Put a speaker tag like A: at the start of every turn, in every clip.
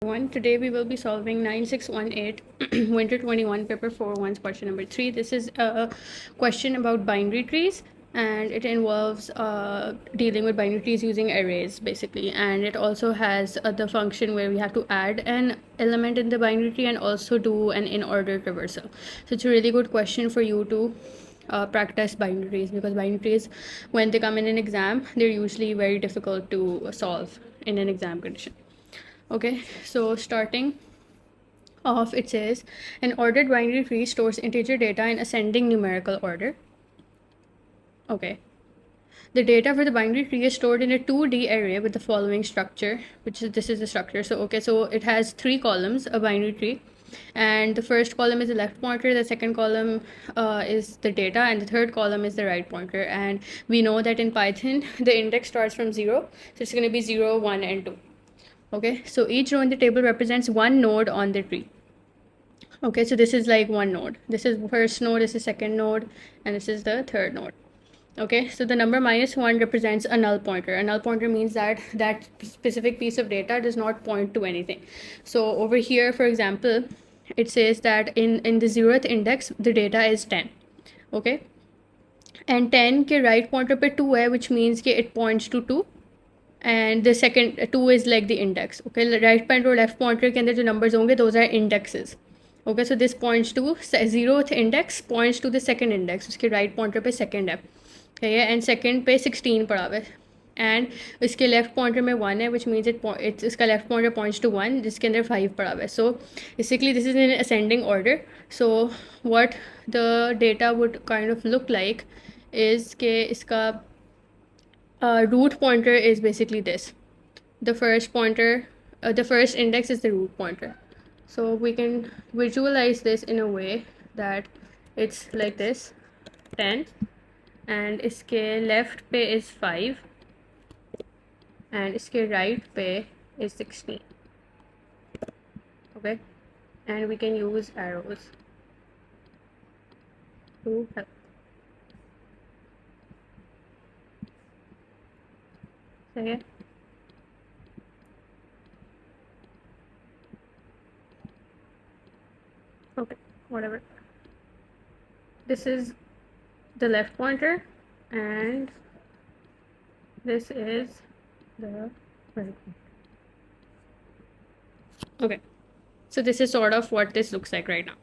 A: Today we will be solving 9618 Winter 21 paper 4-1's question number 3. This is a question about binary trees, and it involves dealing with binary trees using arrays basically, and it also has the function where we have to add an element in the binary tree and also do an in order traversal. So it's a really good question for you to practice binary trees, because binary trees, when they come in an exam, they're usually very difficult to solve in an exam condition. Okay, so starting off, it says an ordered binary tree stores integer data in ascending numerical order. Okay, the data for the binary tree is stored in a 2D array with the following structure, this is the structure. So okay, so it has 3 columns, a binary tree, and the first column is the left pointer, the second column is the data, and the third column is the right pointer. And we know that in Python the index starts from 0, so it's going to be 0, 1 and 2. Okay, so each row in the table represents one node on the tree. Okay, so this is like one node. This is first node, this is second node, and this is the third node. Okay, so the number -1 represents a null pointer. A null pointer means that that specific piece of data does not point to anything. So over here, for example, it says that in the 0th index, the data is 10. Okay, and 10 के right pointer पे 2 है, which means कि it points to 2. And the second 2 is like the index. Okay, right pointer और left pointer के अंदर जो numbers होंगे, those are indexes. Okay, so this points to 0th index points to the second index. उसके right pointer पे second है. Okay, and second पे 16 पड़ा हुआ है. And इसके left pointer में 1 है, which means it's इसका left pointer points to 1, जिसके अंदर 5 पड़ा हुआ है. So basically this is in ascending order. So what the data would kind of look like is कि इसका root pointer is basically this. The first pointer, the first index is the root pointer. So we can visualize this in a way that it's like this, 10, and iske left pe is 5, and iske right pe is 16. Okay, and we can use arrows to help. Okay. Okay, whatever. This is the left pointer, and this is the right pointer. Okay, so this is sort of what this looks like right now.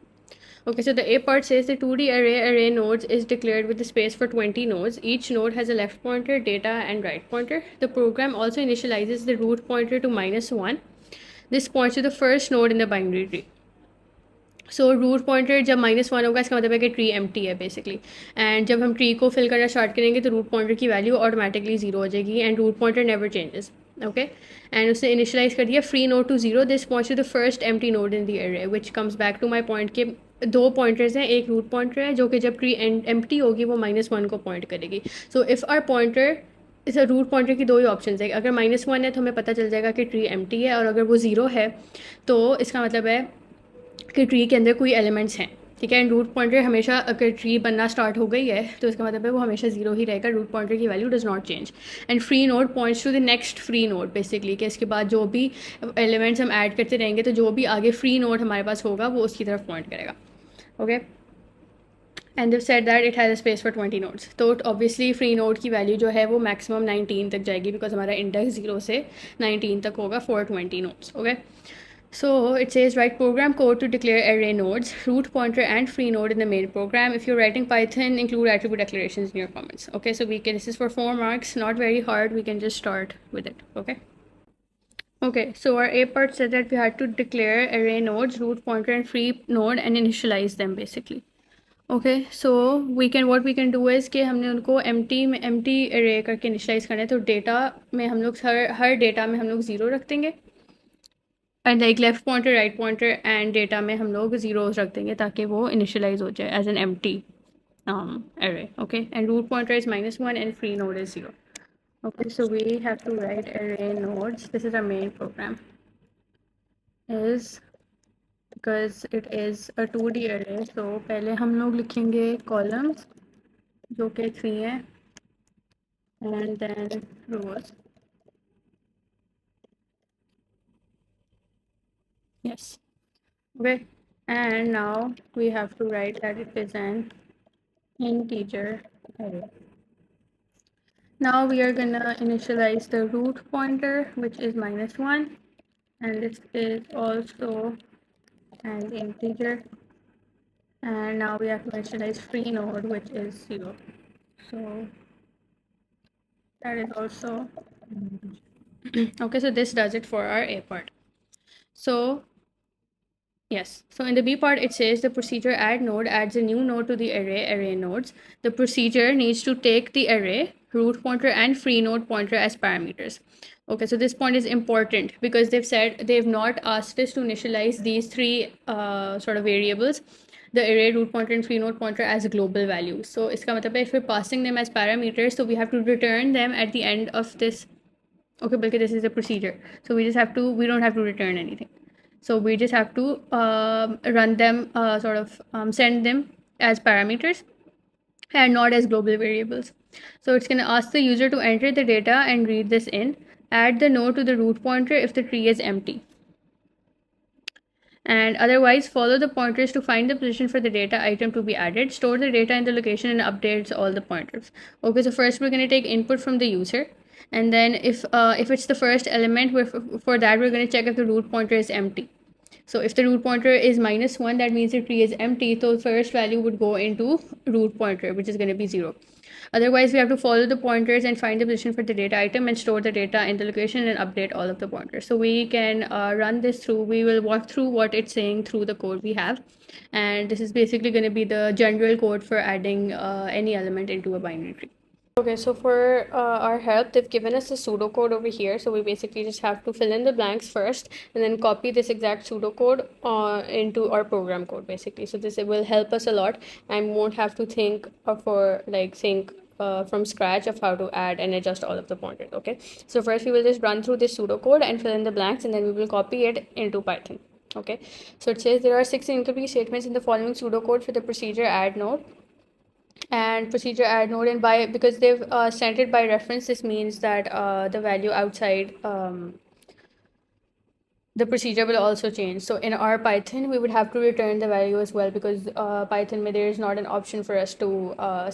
A: Okay, so the A part says the 2D array nodes is declared with the space for 20 nodes. Each node has a left pointer, data, and right pointer. The program also initializes the root pointer to -1. This points to the first node in the binary tree. So root pointer जब -1 होगा, इसका मतलब है कि tree empty है basically. And जब हम tree को फिल करना स्टार्ट करेंगे तो रूट पॉइंटर की वैल्यू ऑटोमेटिकली 0 हो जाएगी, and root pointer never changes. Okay, and उसने इनिशियलाइज कर दिया free node to 0. This points to the first empty node in the array, which comes back to my point के 2 pointers हैं. एक root pointer है जो कि जब ट्री एम्प्टी होगी वो -1 को पॉइंट करेगी. सो इफ़ आर पॉइंटर इस रूट पॉइंटर की 2 ही ऑप्शन है. अगर -1 है तो हमें पता चल जाएगा कि ट्री एम्प्टी है, और अगर वो 0 है तो इसका मतलब है कि ट्री के अंदर कोई एलिमेंट्स हैं. ठीक है, एंड रूट पॉइंटर हमेशा, अगर ट्री बनना स्टार्ट हो गई है तो इसका मतलब है वो हमेशा 0 ही रहेगा. रूट पॉइंटर की value does not change. And free node points to the next free node basically, कि इसके बाद जो भी एलिमेंट्स हम ऐड करते रहेंगे तो जो भी आगे फ्री नोड हमारे पास होगा वो उसकी तरफ पॉइंट करेगा. ओके, एंड दिव said that it has a space for 20 nodes. तो ऑब्वियसली फ्री नोड की वैल्यू जो है वो मैक्सिमम 19 तक जाएगी, बिकॉज हमारा इंडेक्स 0 से 19 तक होगा for 20 nodes. Okay, so it says write program code to declare array nodes, root pointer and free node in the main program. If you're writing Python, include attribute declarations in your comments. Okay, so this is for 4 marks, not very hard. We can just start with it. Okay, so our A part said that we had to declare array nodes, root pointer and free node, and initialize them basically. Okay, so what we can do is कि हमने उनको empty array करके initialize करना है. तो data में हम लोग हर डेटा में हम लोग 0 रख देंगे, and like left pointer, write pointer and data में हम लोग 0 रख देंगे ताकि वो इनिशियलाइज हो जाए as an empty array. Okay, and root pointer is -1 and free node is 0. Okay, so we have to write array nodes. This is our main program, is because it is a 2D array. so पहले हम लोग लिखेंगे columns जो कि 3 है, and then rows. Yes. Okay. And now we have to write that it is an integer array. Now we are gonna initialize the root pointer, which is -1, and this is also an integer. And now we have to initialize free node, which is 0. So that is also okay. So this does it for our A part. So yes, so in the B part, it says the procedure add node adds a new node to the array nodes. The procedure needs to take the array, root pointer, and free node pointer as parameters. Okay, so this point is important because they've said they've not asked us to initialize these three sort of variables, the array, root pointer, and free node pointer as global values. So iska matlab hai, if we're passing them as parameters, so we have to return them at the end of this. Okay, because this is a procedure. So we don't have to return anything. So we just have to run them, send them as parameters and not as global variables. So it's going to ask the user to enter the data and read this in. Add the node to the root pointer if the tree is empty. And otherwise, follow the pointers to find the position for the data item to be added. Store the data in the location and updates all the pointers. Okay, so first we're going to take input from the user. And then if it's the first element, for that we're going to check if the root pointer is empty. So if the root pointer is -1, that means the tree is empty. So first value would go into root pointer, which is going to be 0. Otherwise, we have to follow the pointers and find the position for the data item and store the data in the location and update all of the pointers. So we can run this through. We will walk through what it's saying through the code we have. And this is basically going to be the general code for adding any element into a binary tree. Okay, so for our help, they've given us a pseudocode over here. So we basically just have to fill in the blanks first and then copy this exact pseudocode into our program code, basically. So this will help us a lot and won't have to think from scratch of how to add and adjust all of the pointers. Okay, so first we will just run through this pseudocode and fill in the blanks, and then we will copy it into Python. Okay, so it says there are 6 incomplete statements in the following pseudocode for the procedure add node and procedure add node, and by because they've sent it by reference, this means that the value outside the procedure will also change. So in our Python, we would have to return the value as well, because Python there is not an option for us to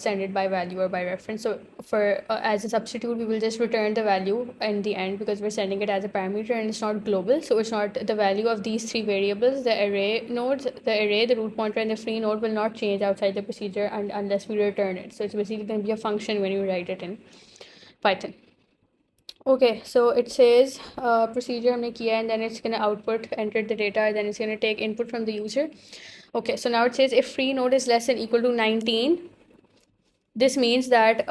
A: send it by value or by reference. So for as a substitute, we will just return the value in the end, because we're sending it as a parameter and it's not global. So it's not the value of these three variables, the array nodes, the array, the root pointer, and the free node will not change outside the procedure unless we return it. So it's basically going to be a function when you write it in Python. Okay, so it says procedure हमने किया, and then it's going to output, enter the data, then it's going to take input from the user. Okay, so now it says if free node is less than equal to 19, this means that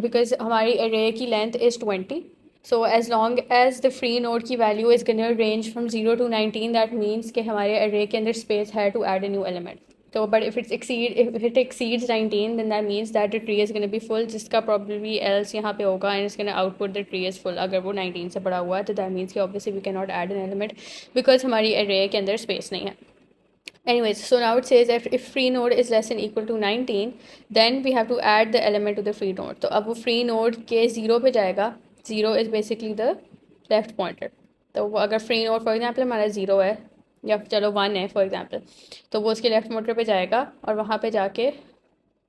A: because हमारी array की length is 20, so as long as the free node की value is going to range from 0 to 19, that means कि हमारे array के अंदर space है to add a new element. So but if it exceeds 19, then that means that the tree is going to be full, जिसका probably else यहाँ पे होगा, and it's going to output the tree is full. अगर वो 19 से बड़ा हुआ है, तो that means कि obviously we cannot add an element because हमारी array के अंदर space नहीं है. Anyways, so now it says that if free node is less than equal to 19, then we have to add the element to the free node. तो अब वो free node के 0 पे जाएगा. 0 is basically the left pointer. तो वो अगर free node for example हमारा 0 है, या चलो 1 है फॉर एग्जांपल, तो वो उसके लेफ्ट मोटर पे जाएगा और वहाँ पे जाके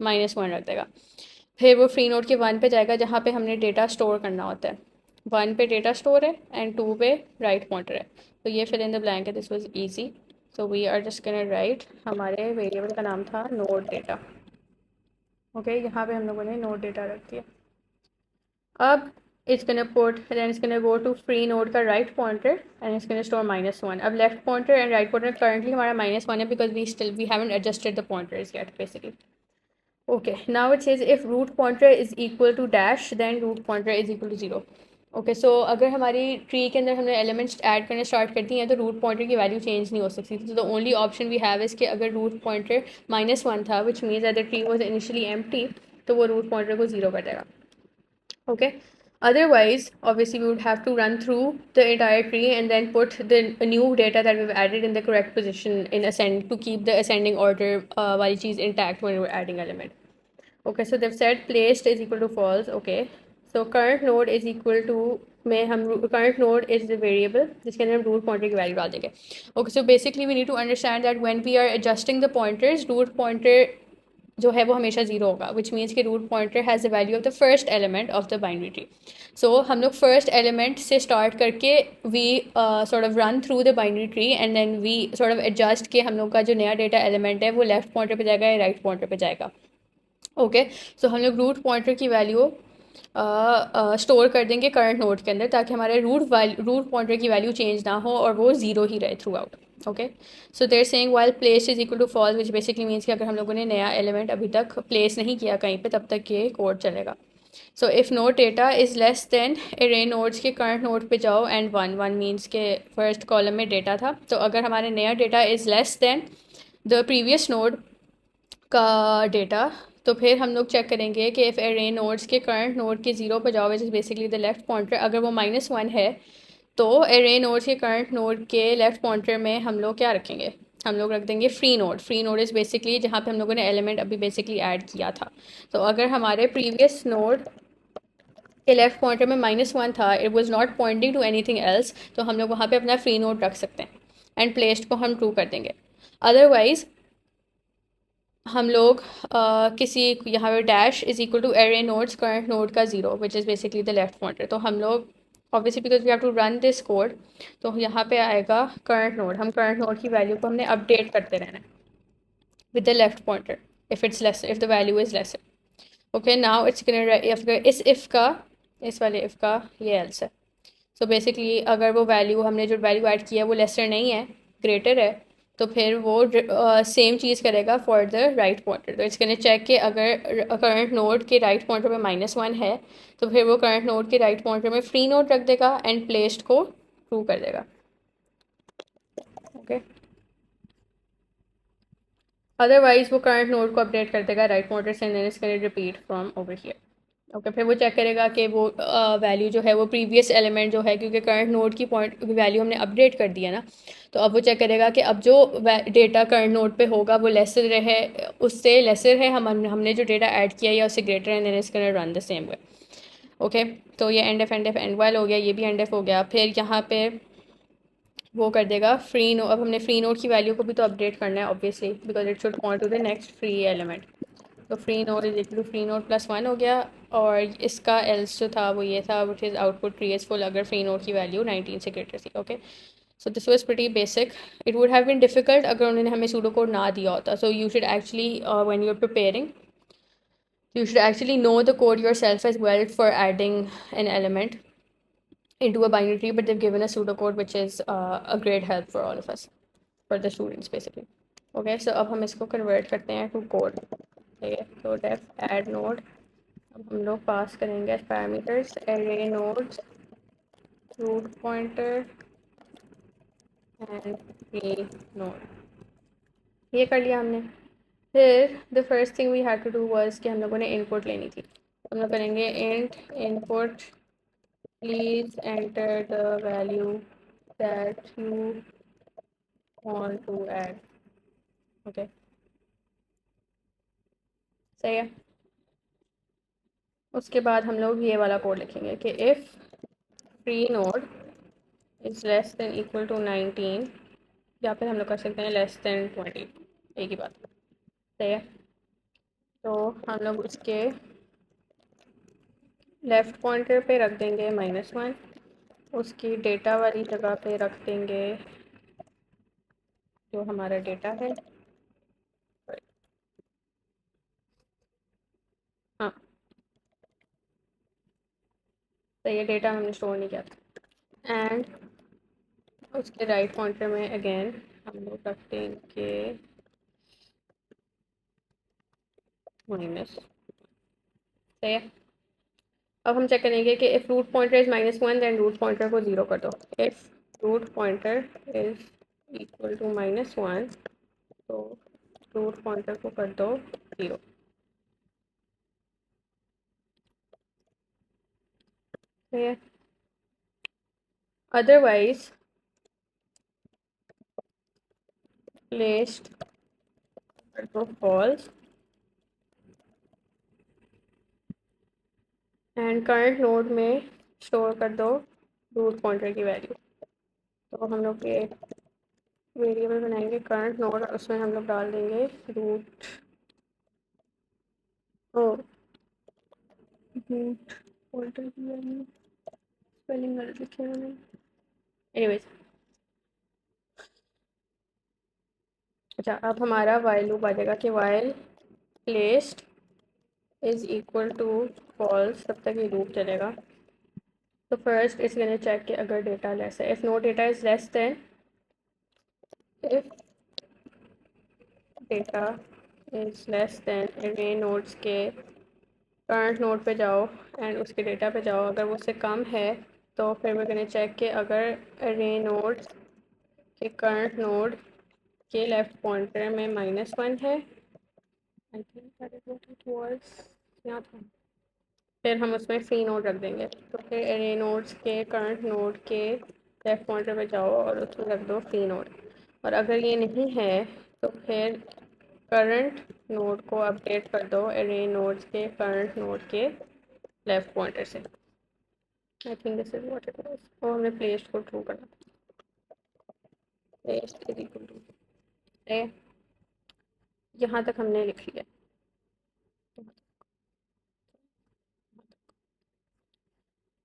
A: -1 रख देगा. फिर वो फ्री नोड के 1 पे जाएगा जहाँ पे हमने डेटा स्टोर करना होता है. 1 पे डेटा स्टोर है एंड 2 पे राइट पॉइंटर है. तो ये फिल इन द ब्लैंक है. This was easy. So we are just gonna write, हमारे वेरिएबल का नाम था नोड डेटा. ओके, यहाँ पे हम लोगों ने नोड डेटा रख दिया. अब it's going to put, then it's going to go to free node का right pointer and it's going to store -1. अब left pointer and right pointer currently हमारा -1 है because we haven't adjusted the pointers yet basically. Okay, now it says if root pointer is equal to dash, then root pointer is equal to 0. Okay, सो अगर हमारी tree के अंदर हमने elements add करने start कर दी हैं तो रूट पॉइंटर की वैल्यू चेंज नहीं हो सकती. तो the only option we have is कि अगर रूट पॉइंटर -1 था, which means that the tree was initially empty, तो वो रूट पॉइंटर को 0 कर देगा. Okay, otherwise obviously we would have to run through the entire tree and then put the new data that we've added in the correct position in ascend to keep the ascending order wali cheese intact when we're adding element. Okay, so they've said placed is equal to false. Okay, so current node is equal to में हम current node is the variable जिसके अंदर हम root pointer की value डाल देंगे. Okay, so basically we need to understand that when we are adjusting the pointers, root pointer जो है वो हमेशा जीरो होगा, विच मीन्स कि root pointer has the value of the first element of the binary tree. So हम लोग first element से start करके we sort of run through the binary tree and then we sort of adjust के हम लोग का जो नया डेटा एलिमेंट है वो लेफ्ट पॉइंटर पे जाएगा या राइट पॉइंटर पे जाएगा. ओके, सो हम लोग रूट पॉइंटर की वैल्यू स्टोर कर देंगे करंट नोड के अंदर ताकि हमारे रूट पॉइंटर की वैल्यू चेंज ना हो और वो ज़ीरो ही रहे throughout. Okay, so they're saying while place is equal to false, which basically means कि अगर हम लोगों ने नया एलिमेंट अभी तक प्लेस नहीं किया कहीं पे तब तक ये कोड चलेगा. So if node data is less then array nodes के करंट नोड पे जाओ एंड वन वन मीन्स के फर्स्ट कॉलम में डेटा था, तो अगर हमारे नया data is less then the previous node का डेटा, तो फिर हम लोग चेक करेंगे कि इफ़ एरे नोड्स के करंट नोड के ज़ीरो पर जाओ विच is basically the left pointer, अगर वो -1 है तो एरे नोड्स के करंट नोड के लेफ्ट पॉइंटर में हम लोग क्या रखेंगे, हम लोग रख देंगे free node. Free node is basically जहाँ पे हम लोगों ने एलिमेंट अभी बेसिकली ऐड किया था. तो अगर हमारे प्रीवियस नोड के लेफ्ट पॉइंटर में -1 था, it was not pointing to anything else, तो हम लोग वहाँ पे अपना फ्री नोड रख सकते हैं एंड प्लेस्ड को हम ट्रू कर देंगे. अदरवाइज़ हम लोग किसी यहाँ पे dash is equal to array nodes current node का zero which is basically the left pointer, तो हम लोग obviously because we have to run this code, तो यहाँ पे आएगा करंट नोड. हम करंट नोड की वैल्यू को हमने अपडेट करते रहना है with the left pointer if it's less, if the value is less. Okay, now it's इस इफ़ का, इस वाले इफ़ का ये एल्स है. सो बेसिकली अगर वो वैल्यू हमने जो वैल्यू ऐड किया है वो लेसर नहीं है, ग्रेटर है, तो फिर वो सेम चीज़ करेगा फॉर द राइट पॉइंटर. तो इट्स कैन चेक कि अगर करंट नोड के राइट पॉइंटर पे -1 है तो फिर वो करंट नोड के राइट पॉइंटर में फ्री नोड रख देगा एंड प्लेस्ड को ट्रू कर देगा. ओके, अदरवाइज वो करंट नोड को अपडेट कर देगा राइट पॉइंटर से and then it's can repeat from over here. Okay, फिर वो चेक करेगा कि वो वैल्यू जो है वो प्रीवियस एलिमेंट जो है, क्योंकि करंट नोड की पॉइंट वैल्यू हमने अपडेट कर दिया ना, तो अब वो चेक करेगा कि अब जो डेटा करंट नोड पे होगा वो लेसर है, उससे लेसर है हमने जो डेटा ऐड किया या उससे ग्रेटर है, then it's gonna run the same way. Okay, तो ये एंड एफ एंड वाइल हो गया, ये भी एंड एफ हो गया. फिर यहाँ पे वो कर देगा फ्री नोड. अब हमने फ्री नोड की वैल्यू को भी तो अपडेट करना है obviously because it should point to the next free element. तो free node is equal to free node +1 हो गया, और इसका एल्स जो था वो ये था which is output tree is full अगर फ्री नोड की वैल्यू 19 से ग्रेटर थी. Okay, so this was pretty basic. It would have been difficult अगर उन्होंने हमें सूडो कोड ना दिया होता. So you should actually when you are preparing you should actually know the code yourself as well for adding an element into a binary tree, but they've given a pseudocode which is a great help for all of us, for the students basically. Okay, so अब हम इसको convert करते हैं to code. ठीक है, तो def add node, अब हम लोग पास करेंगे as parameters array nodes, root pointer and free node. ये कर लिया हमने. फिर the first thing we had to do was कि हम लोगों ने इनपुट लेनी थी. हम लोग करेंगे int input please enter the value that you want to add. Okay, सही है. उसके बाद हम लोग ये वाला कोड लिखेंगे कि if free node is less than equal to 19, या फिर हम लोग कर सकते हैं लेस देन 20, एक ही बात. सही है, तो हम लोग उसके लेफ़्ट पॉइंटर पे रख देंगे -1, उसकी डेटा वाली जगह पे रख देंगे जो हमारा डेटा है. हाँ, तो ये डेटा हमने स्टोर नहीं किया था. एंड उसके राइट पॉइंटर में अगेन हम लोग रख देंगे माइनस. सही है, अब हम चेक करेंगे कि if root pointer is -1 then root pointer को 0 कर दो. If root pointer is equal to -1 तो रूट पॉइंटर को कर दो 0. सही है, अदरवाइज प्लेस्ड कर दो फॉल्स एंड करंट नोड में स्टोर कर दो रूट पॉइंटर की वैल्यू। तो हम लोग ये वेरिएबल बनाएंगे करंट नोड, और उसमें हम लोग डाल देंगे रूट रूट पॉइंटर की वैल्यू। स्पेलिंग गलत लिखे हैं मैंने। एनीवेज, अच्छा अब हमारा वाइल लूप आ जाएगा कि while placed is equal to false, तब तक ये लूप चलेगा। तो फर्स्ट इट्स गोना चेक कि अगर डेटा लेस है, if no data is less than, if data is less than array nodes के करंट नोड पे जाओ एंड उसके डेटा पे जाओ, अगर वो उससे कम है तो फिर we're gonna चेक कि अगर अरे नोड के करंट नोड के लेफ्ट पॉइंटर में -1 है, I think that is what it was, यहाँ था, फिर हम उसमें फ्री नोड रख देंगे। तो फिर अरे नोड्स के करंट नोड के लेफ्ट पॉइंटर पे जाओ और उसमें रख दो फ्री नोड। और अगर ये नहीं है तो फिर करंट नोड को अपडेट कर दो अरे नोड्स के करंट नोड के लेफ्ट पॉइंटर से। I think this is what it was, और हमने प्लेस को ट्रू करना, प्लेस इज इक्वल टू, यहाँ तक हमने लिख लिया।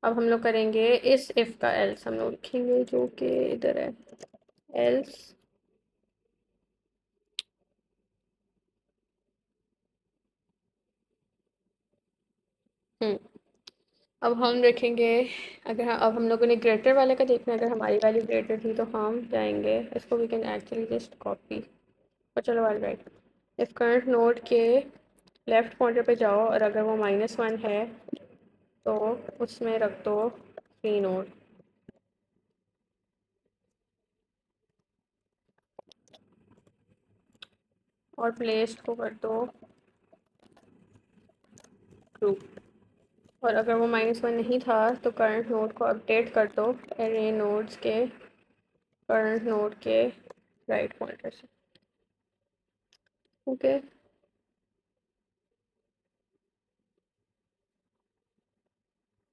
A: अब हम लोग करेंगे इस इफ़ का एल्स, हम लोग लिखेंगे जो कि इधर है, एल्स अब हम देखेंगे, अगर अब हम लोगों ने ग्रेटर वाले का देखना है, अगर हमारी वैल्यू ग्रेटर थी तो हम जाएंगे, इसको we can actually just copy, और चलो वाल राइट, इफ़ करंट नोड के लेफ्ट पॉइंटर पे जाओ और अगर वो -1 है तो उसमें रख दो फ्री नोड, और प्लेस्ड को कर दो ट्रू। और अगर वो -1 नहीं था तो करंट नोड को अपडेट कर दो एरे नोड्स के करंट नोड के राइट पॉइंटर से। ओके,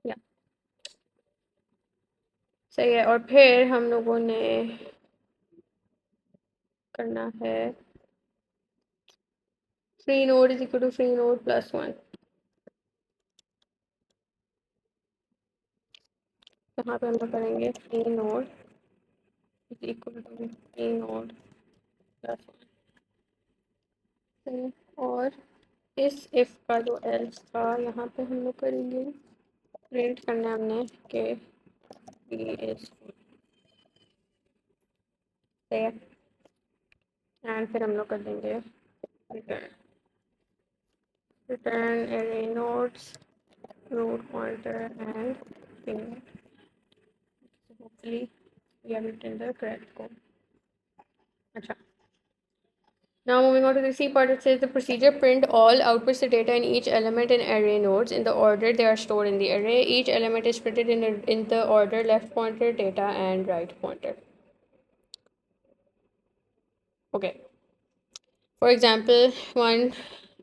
A: या सही है। और फिर हम लोगों ने करना है free node is equal to free node +1। यहाँ पे हम लोग करेंगे free node is equal to free node +1। और इस इफ का जो एल्स था यहाँ पे हम लोग करेंगे, प्रिंट करना है हमने कि इज, सही है। एंड फिर हम लोग कर देंगे return, return array nodes root pointer and free node. Hopefully we have written the correct code. अच्छा, now moving on to the C part, it says the procedure print all outputs the data in each element in array nodes in the order they are stored in the array. Each element is printed in the order left pointer, data and right pointer. Okay. For example, one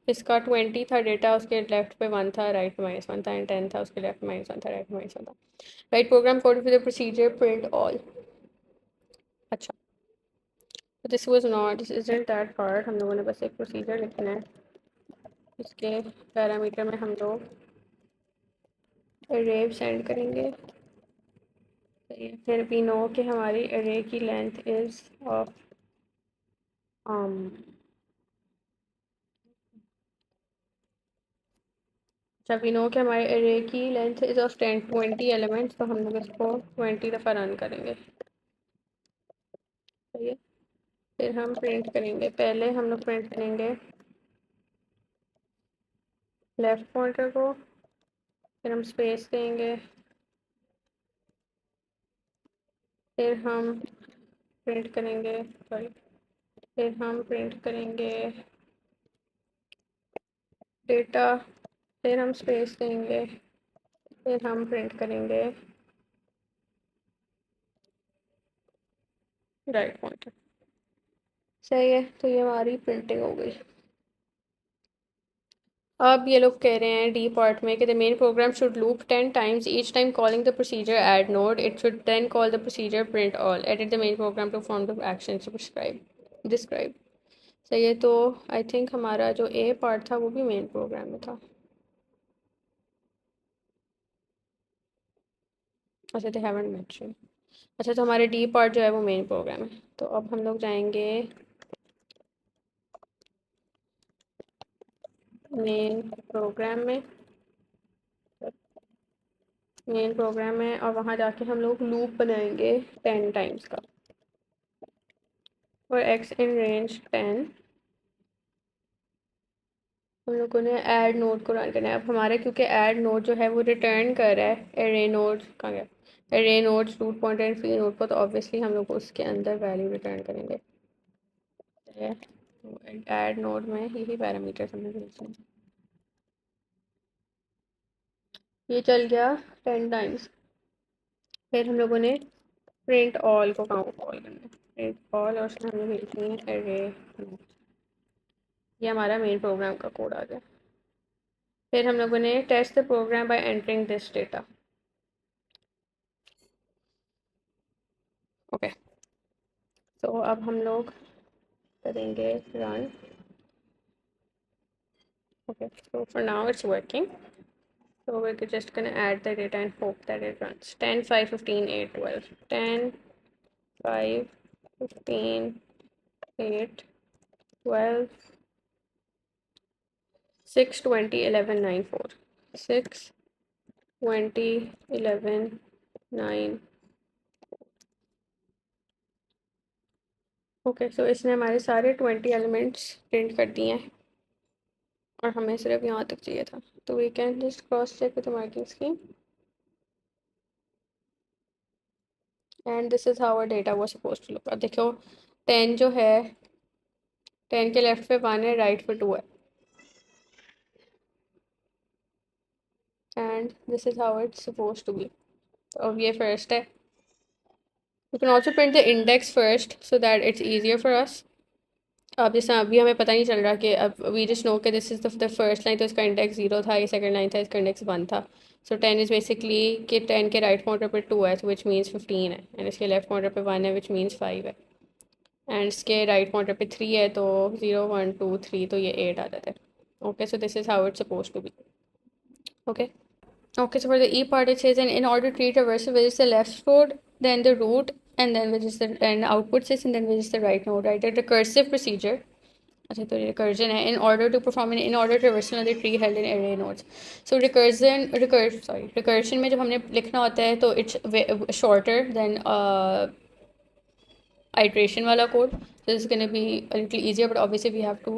A: इसका 20 था data, उसके left पे 1 था, right पे -1 था, and 10 था, उसके left में -1 था, राइट में -1 था। Write program code for the procedure print all. अच्छा, तो this was not, this isn't that hard, हम लोगों ने बस एक प्रोसीजर लिखना है, इसके पैरामीटर में हम लोग अरे सेंड करेंगे। फिर वी नो कि हमारी अरे की लेंथ इज ऑफ जब वी नो कि हमारे अरे की लेंथ इज ऑफ 20 एलिमेंट्स, तो हम लोग इसको 20 दफ़ा रन करेंगे, सही है। फिर हम प्रिंट करेंगे, पहले हम लोग प्रिंट करेंगे लेफ्ट पॉइंटर को, फिर हम स्पेस देंगे, फिर हम प्रिंट करेंगे, सॉरी, फिर हम प्रिंट करेंगे डेटा, फिर हम स्पेस देंगे, फिर हम प्रिंट करेंगे राइट पॉइंटर, सही है। तो ये हमारी प्रिंटिंग हो गई। अब ये लोग कह रहे हैं डी पार्ट में कि the main program should loop 10 times each time calling the procedure add node. It should then call the procedure print all. Edit the main program to perform the actions describe. सही है, तो I think हमारा जो ए part था वो भी main program में था. अच्छा, दे हैवंट मेंशन. अच्छा, तो हमारे डी पार्ट जो है वो मेन प्रोग्राम है. तो अब हम लोग जाएंगे मेन प्रोग्राम में. मेन प्रोग्राम है और वहाँ जाके हम लोग लूप बनाएंगे 10 times का. और एक्स इन रेंज 10 हम लोगों ने ऐड नोड को रन करना है. अब हमारा क्योंकि ऐड नोड जो है वो रिटर्न कर रहा है एरे नोड कहाँ गया, array nodes root pointer and free node को, तो ऑब्वियसली हम लोग उसके अंदर वैल्यू रिटर्न करेंगे. ऐड नोड में यही पैरामीटर हमने भेजने हैं. ये चल गया 10 times. फिर हम लोगों ने प्रिंट ऑल को कॉल करना है. प्रिंट ऑल और उसमें हमें भेजनी है एरे. ये हमारा मेन प्रोग्राम का कोड आ गया. फिर हम लोगों ने test the program by entering this data. Okay, तो अब हम लोग करेंगे run. Okay, so for now it's working. So we're just gonna add the data and hope that it runs. 10, 5, 15, 8, 12. 10, 5, 15, 8, 12, 6, 20, 11, 9, 4. 6, 20, 11, 9. Okay, सो इसने हमारे सारे 20 एलिमेंट्स प्रिंट कर दिए हैं और हमें सिर्फ यहाँ तक चाहिए था. तो we can just cross check with the marking scheme. And this is how our data was suppose to look. अब देखो 10 जो है, 10 के लेफ्ट पे 1 है, राइट पे 2 है. And this is how it's suppose to be. तो अब ये फर्स्ट है. You can also print the index first so that it's easier for us. अब जैसे अभी हमें पता नहीं चल रहा कि अब वी जस्ट नो कि this is the first line, तो इसका इंडेक्स 0 था, ये सेकंड लाइन था, इसका इंडेक्स 1 था. सो 10 इज़ बेसिकली कि 10 के राइट पॉइंटर पे 2 है, तो विच मीन्स 15 है. एंड इसके लेफ्ट पॉइंटर पे 1 है, विच मीन्स 5 है. एंड इसके राइट पॉइंटर पे 3 है, तो 0, 1, 2, 3, तो ये 8 आ जाता है. Okay, so this is how it's supposed to be. Okay. Okay, so for the E part it says, and in order to treat reversal, which is the left node, then the root, and then which is the and output sys, and then which is the right node, right? A recursive procedure. अच्छा, तो recursion है. In order to perform an in order reversal of the tree held in array nodes. So recursion में जब हमने लिखना होता है तो it's shorter than iteration वाला code. So this is going to be a little easier, but obviously we have to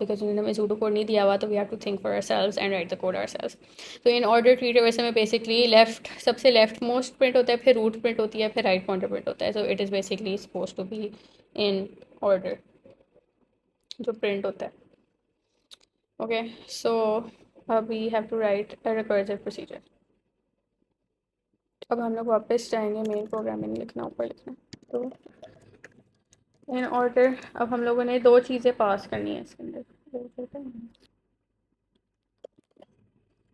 A: because उन्होंने हमें pseudo code नहीं दिया हुआ, तो we have to think for ourselves and write the code ourselves. So in order tree traversal में basically left सबसे left most print होता है, फिर root print होती है, फिर right pointer print होता है. So it is basically supposed to be in order जो print होता है. Okay, so we have to write a recursive procedure. अब हम लोग वापस जाएंगे मेन प्रोग्राम में, नहीं लिखना, ऊपर लिखना. तो इन ऑर्डर अब हम लोगों ने दो चीज़ें पास करनी है इसके अंदर.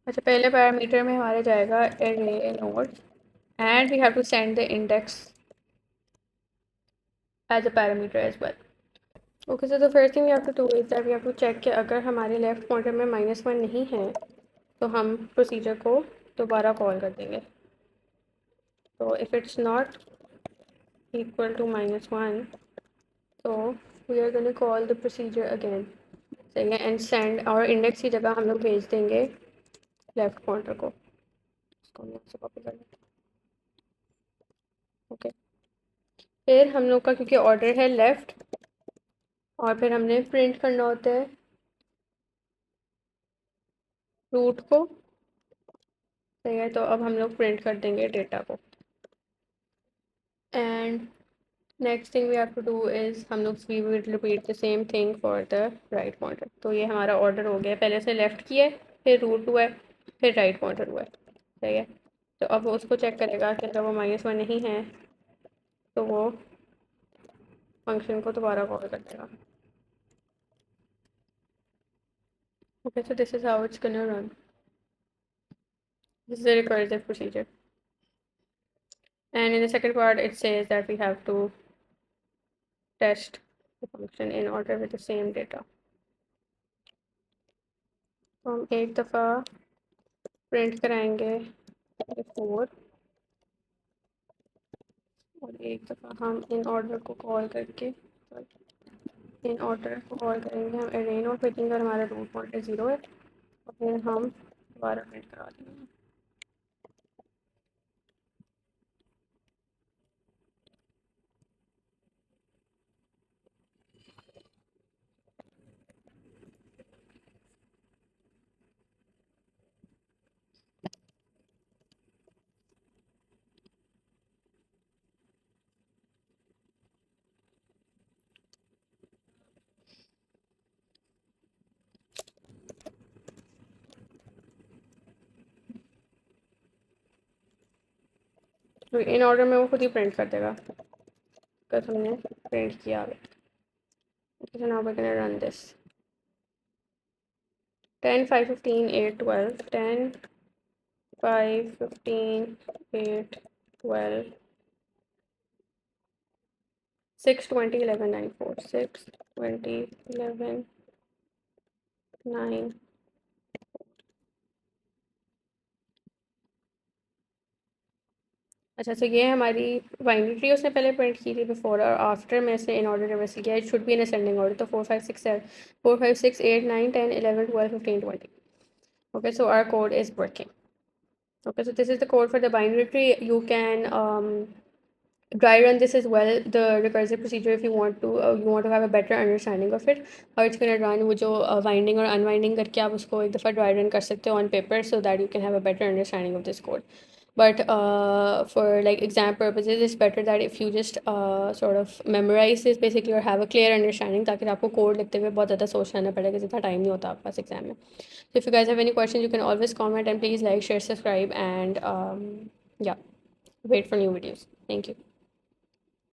A: अच्छा, पहले पैरामीटर में हमारे जाएगा array node and we have to send the index as a parameter as well. Okay, so the first thing we have to do is that we have to check कि अगर हमारे लेफ्ट पॉइंटर में -1 नहीं है तो हम procedure को दोबारा कॉल कर देंगे. तो if it's not equal to -1 तो we are going to call the procedure again. सही है. एंड सेंड और इंडेक्स की जगह हम लोग भेज देंगे लेफ्ट पॉइंटर को. इसको हम से कॉपी कर लेते हैं. ओके, फिर हम लोग का क्योंकि ऑर्डर है लेफ़्ट और फिर हमने प्रिंट करना होता है रूट को. सही है, तो अब हम लोग प्रिंट कर देंगे डेटा को. And next thing we have to do is हम लोग we will repeat the same thing for the right pointer. तो ये हमारा ऑर्डर हो गया. पहले से लेफ़्ट किया है, फिर रूट हुआ है, फिर राइट पॉइंटर हुआ है. सही है. तो अब वो उसको चेक करेगा कि अगर वो -1 नहीं है तो वो फंक्शन को दोबारा कॉल कर देगा. Okay, so this is how it's gonna run. This is a recursive procedure. And in the second part, it says that we have to test the function in order with the same data. तो हम एक दफ़ा print कराएंगे 4 और एक दफ़ा हम in order को कॉल करके इन ऑर्डर को कॉल करेंगे, हम अरे नोट भेजेंगे और हमारा रूट पॉइंटर 0 है और फिर हम दोबारा प्रिंट करा देंगे. तो इन ऑर्डर में वो खुद ही प्रिंट कर देगा बिकॉज हमने प्रिंट किया है. So now we're gonna run this. 10 5 15 8 12 10 5 15 8 12 6 20 11 9 4 6 20 11 9. अच्छा, तो ये हमारी बाइनरी ट्री उसने पहले प्रिंट की थी बिफोर और आफ्टर में इसने इन ऑर्डर रिवर्स किया. It should be in ascending order. तो 4 5 6 7 4 5 6 8 9 10 11 12 15 20. Okay, so our code is working. Okay, so this is the code for the binary tree. You can dry run this as well, the recursive procedure, if you want to have a better understanding of it, how it's going to run. वो जो winding और unwinding करके आप उसको एक दफ़ा dry run कर सकते हो on paper so that you can have a better understanding of this code. But for like exam purposes, it's better that if you just sort of memorize this basically or have a clear understanding, ताकि आपको code लिखते हुए बहुत ज़्यादा सोचना ना पड़े, जितना टाइम नहीं होता आपके पास एग्जाम में. So if you guys have any questions, you can always comment, and please like, share, subscribe, and yeah, wait for new videos. Thank you.